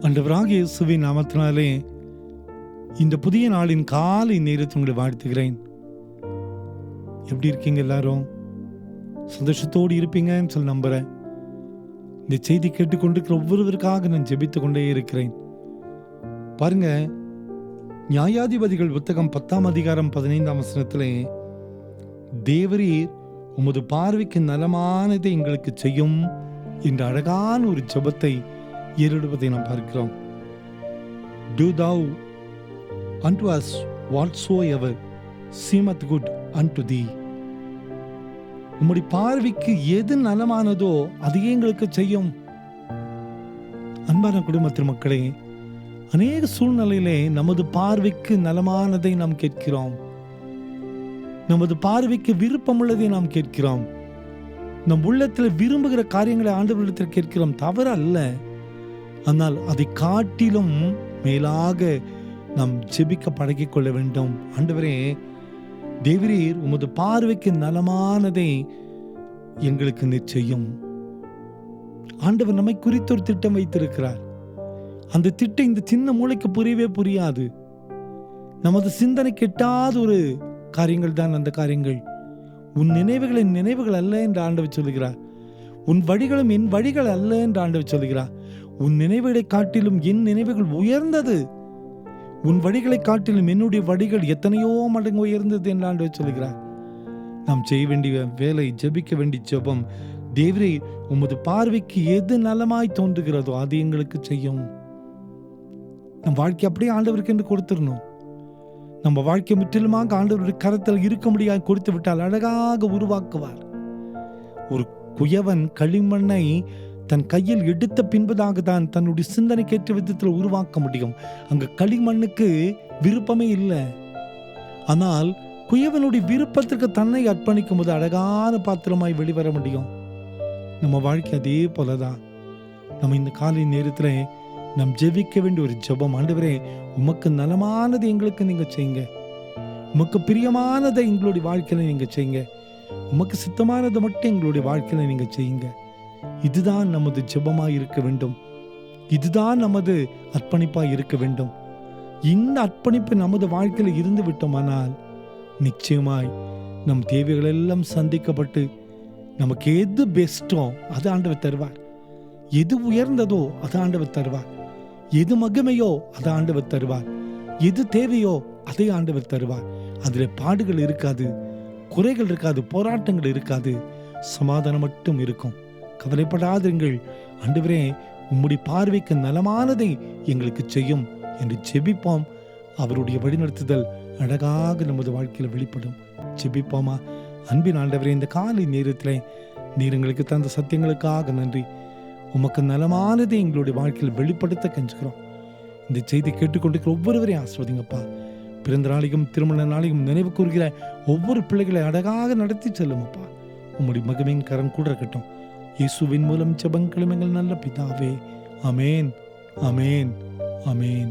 ஆண்டவராகிய இயேசுவின் நாமத்தினாலே இந்த புதிய நாளின் காலை நேரத்தை உங்களை வாழ்த்துகிறேன். எப்படி இருக்கீங்க? எல்லாரும் சந்தோஷத்தோடு இருப்பீங்கன்னு சொல்லி நம்புறேன். இந்த செய்தி கேட்டுக்கொண்டிருக்கிற ஒவ்வொருவருக்காக நான் ஜெபித்து கொண்டே இருக்கிறேன். பாருங்க, நியாயாதிபதிகள் புத்தகம் 10ஆம் அதிகாரம் 15ஆம் வசனத்திலே, தேவரீர் உமது பார்வைக்கு நலமானதை எங்களுக்கு செய்யும் என்ற அழகான ஒரு ஜெபத்தை ஏறிடுவதை நாம் பார்க்கிறோம். Do thou unto us whatsoever seemeth good unto thee. உம்முடைய பார்வைக்கு எது நலமானதோ அதையே எங்களுக்கு செய்யும். அன்பான குடும்பத்தின் மக்களே, அநேக சூழ்நிலையிலே நமது பார்வைக்கு நலமானதை நாம் கேட்கிறோம். நமது பார்வைக்கு விருப்பமுள்ளதை நாம் கேட்கிறோம். நம் உள்ளத்தில் விரும்புகிற காரியங்களை ஆண்டவரிடத்தில் கேட்கிறோம், தவறு அல்ல. ஆனால் அதை காட்டிலும் மேலாக நாம் ஜெபிக்க பழகிக் கொள்ள வேண்டும். ஆண்டவரே, தேவரீர் உமது பார்வைக்கு நலமானதை எங்களுக்கு நிச்சயம். ஆண்டவர் நம்மை குறித்து ஒரு திட்டம் வைத்திருக்கிறார். அந்த திட்டம் இந்த சின்ன மூளைக்கு புரியவே புரியாது. நமது சிந்தனை கெட்டாத ஒரு காரியங்கள் தான் அந்த காரியங்கள். உன் நினைவுகளின் நினைவுகள் அல்ல என்று ஆண்டவர் சொல்லுகிறார். உன் வழிகளும் என் வழிகள் அல்ல என்று ஆண்டவர் சொல்லுகிறார். உன் நினைவுகளை காட்டிலும் என் நினைவுகள் உயர்ந்தது, உன் வழிகளை காட்டிலும் என்னுடைய வழிகள் எத்தனையோ மடங்கு உயர்ந்தது என்று ஆண்டவர் சொல்லுகிறார். நாம் செய்ய வேண்டிய வேலை, ஜெபிக்க வேண்டிய ஜெபம், தேவரே உமது பார்வைக்கு எது நலமாய் தோன்றுகிறதோ அது எங்களுக்கு செய்யும். நம் வாழ்க்கை அப்படியே ஆண்டவருக்கு என்று கொடுத்துடணும். நம்ம வாழ்க்கை முற்றிலுமாக ஆண்டவருடைய கரத்தில் இருக்க முடியாது கொடுத்து விட்டால் அழகாக உருவாக்குவார். ஒரு குயவன் களிமண்ணை தன் கையில் எடுத்த பின்பதாக தான் தன்னுடைய சிந்தனைக்கேற்ற விதத்தில் உருவாக்க முடியும். அங்கு களிமண்ணுக்கு விருப்பமே இல்லை. ஆனால் குயவனுடைய விருப்பத்திற்கு தன்னை அர்ப்பணிக்கும் போது அழகான பாத்திரமாய் வெளிவர முடியும். நம்ம வாழ்க்கை அதே போலதான். நம்ம இந்த காலை நேரத்தில் நாம் ஜெபிக்க வேண்டிய ஒரு ஜெபம், ஆண்டவரே உமக்கு நலமானது எங்களுக்கு நீங்க செய்யுங்க, உமக்கு பிரியமானதை எங்களுடைய வாழ்க்கையில நீங்க செய்யுங்க, உமக்கு சித்தமானதை மட்டும் எங்களுடைய வாழ்க்கையில நீங்க செய்யுங்க. இதுதான் நமது ஜெபமாய் இருக்க வேண்டும். இதுதான் நமது அர்ப்பணிப்பாய் இருக்க வேண்டும். இந்த அர்ப்பணிப்பு நமது வாழ்க்கையில இருந்து விட்டோமானால் நிச்சயமாய் நம் தேவைகள் எல்லாம் சந்திக்கப்பட்டு நமக்கு எது பெஸ்டோ அது ஆண்டவர் தருவார். எது உயர்ந்ததோ அது ஆண்டவர் தருவார். எது மகிமையோ அதை ஆண்டவர் தருவார். எது தேவையோ அதை ஆண்டவர் தருவார். அதுல பாடுகள் இருக்காது, குறைகள் இருக்காது, போராட்டங்கள் இருக்காது, சமாதானம் மட்டும் இருக்கும். கவலைப்படாதீர்கள், ஆண்டவரே உம்முடைய பார்வைக்கு நலமானதை எங்களுக்கு செய்யும் என்று ஜெபிப்போம். அவருடைய வழிநடத்துதல் அழகாக நமது வாழ்க்கையில் வெளிப்படும். ஜெபிப்போமா? அன்பின் ஆண்டவரே, இந்த காலை நேரத்தில் நீர் எங்களுக்கு தந்த சத்தியங்களுக்காக நன்றி. உமக்கு நலமானதை எங்களுடைய வாழ்க்கையில் வெளிப்படுத்த கெஞ்சுக்கிறோம். இந்த செய்தி கேட்டுக்கொண்டிருக்கிற ஒவ்வொருவரையும் ஆசிர்வதிங்கப்பா. பிறந்த நாளையும் திருமண நாளையும் நினைவு கூறுகிற ஒவ்வொரு பிள்ளைகளை அழகாக நடத்தி செல்லுமப்பா. உம்முடைய மகிமையின் கரம் கூட இருக்கட்டும். இயேசுவின் மூலம் ஜெபங்களும் எங்கள் நல்ல பிதாவே. ஆமேன், ஆமேன், ஆமேன்.